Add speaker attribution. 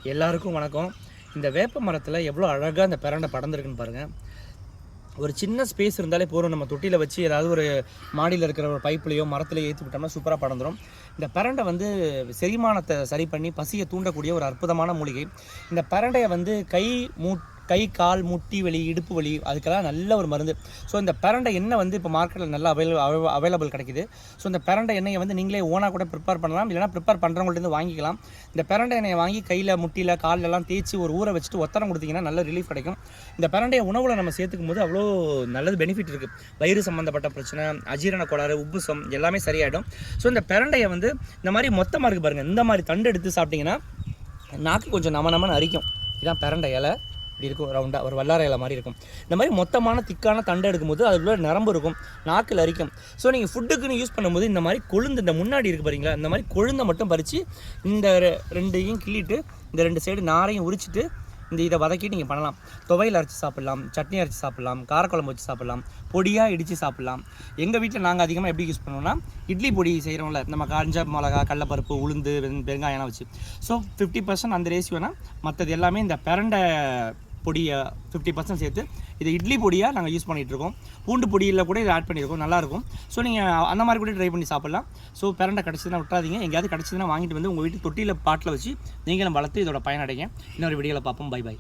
Speaker 1: எல்லாருக்கும் வணக்கம். இந்த வேப்ப மரத்தில் எவ்வளோ அழகாக அந்த பிரண்டை படர்ந்துருக்குன்னு பாருங்கள். ஒரு சின்ன ஸ்பேஸ் இருந்தாலே போதும், நம்ம தொட்டியில் வச்சு ஏதாவது ஒரு மாடியில் இருக்கிற ஒரு பைப்லையோ மரத்துலையோ ஏற்றி விட்டோம்னா சூப்பராக படர்ந்துடும். இந்த பிரண்டை வந்து செரிமானத்தை சரி பண்ணி பசியை தூண்டக்கூடிய ஒரு அற்புதமான மூலிகை. இந்த பிரண்டையை வந்து கை கால் முட்டி வலி இடுப்பு வலி அதுக்கெல்லாம் நல்ல ஒரு மருந்து. ஸோ இந்த பிரண்டை எண்ணெய் வந்து இப்போ மார்க்கெட்டில் நல்லா அவைலபிள் கிடைக்குது. ஸோ இந்த பிரண்டை எண்ணெயை வந்து நீங்களே ஓனாக கூட ப்ரிப்பேர் பண்ணலாம், இல்லைனா ப்ரிப்பேர் பண்ணுறவங்கள்ட்ட வாங்கிக்கலாம். இந்த பிரண்டை எண்ணெயை வாங்கி கையில் முட்டியில் காலெல்லாம் தேய்ச்சி ஒரு ஊற வச்சுட்டு ஒத்தரம் கொடுத்தீங்கன்னா நல்ல ரிலீஃப் கிடைக்கும். இந்த பிரண்டையை உணவில் நம்ம சேர்த்துக்கும் போது அவ்வளோ நல்லது பெனிஃபிட் இருக்குது. வயிறு சம்மந்தப்பட்ட பிரச்சனை, அஜீரண கோளாறு, உப்புசம் எல்லாமே சரியாயிடும். ஸோ இந்த பிரண்டையை வந்து இந்த மாதிரி மொத்தமாக இருக்குது பாருங்கள். இந்த மாதிரி தண்டு எடுத்து சாப்பிட்டிங்கன்னா நாக்கு கொஞ்சம் நமன்னு அரிக்கும். இதுதான் பிரண்டை இலை. இப்படி இருக்கும், ரவுண்டாக ஒரு வல்லார இலை மாதிரி இருக்கும். இந்த மாதிரி மொத்தமான திக்கான தண்டை எடுக்கும்போது அதில் நரம்பு இருக்கும், நாக்கில் அரிக்கும். ஸோ நீங்கள் ஃபுட்டுக்குன்னு யூஸ் பண்ணும்போது இந்த மாதிரி கொழுந்து, இந்த முன்னாடி இருக்குது பாருங்களா, இந்த மாதிரி கொழுந்தை மட்டும் பறித்து இந்த ரெண்டையும் கிள்ளிட்டு இந்த ரெண்டு சைடு நாரையும் உரிச்சிட்டு இதை வதக்கிட்டு நீங்கள் பண்ணலாம். துவையில் அரைச்சி சாப்பிட்லாம், சட்னி அரைச்சி சாப்பிட்லாம், காரக்குழம்பு வச்சு சாப்பிட்லாம், பொடியாக இடித்து சாப்பிட்லாம். எங்கள் வீட்டில் நாங்கள் அதிகமாக எப்படி யூஸ் பண்ணுவோம்னா, இட்லி பொடி செய்கிறோம்ல, நம்ம காஞ்ச மிளகா, கடலப்பருப்பு, உளுந்து, பெருங்காயம் வச்சு. ஸோ 50% அந்த ரேஷியோனா, மற்றது எல்லாமே இந்த பிரண்டை பொடியை 50% சேர்த்து இதை இட்லி பொடியாக நாங்கள் யூஸ் பண்ணிகிட்ருக்கோம். பூண்டு பொடியில் கூட இதை ஆட் பண்ணியிருக்கோம், நல்லாயிருக்கும். ஸோ நீங்கள் அந்த மாதிரி கூட ட்ரை பண்ணி சாப்பிட்லாம். ஸோ பிரண்டை கிடச்சதுன்னா விட்றாதீங்க. எங்கேயாவது கிடச்சதுன்னா வாங்கிட்டு வந்து உங்கள் வீட்டு தொட்டியில் பாட்டில் வச்சு நீங்களும் வளர்த்து இதோட பயனடைங்க. இன்னொரு வீடியோவில் பார்ப்போம். பை.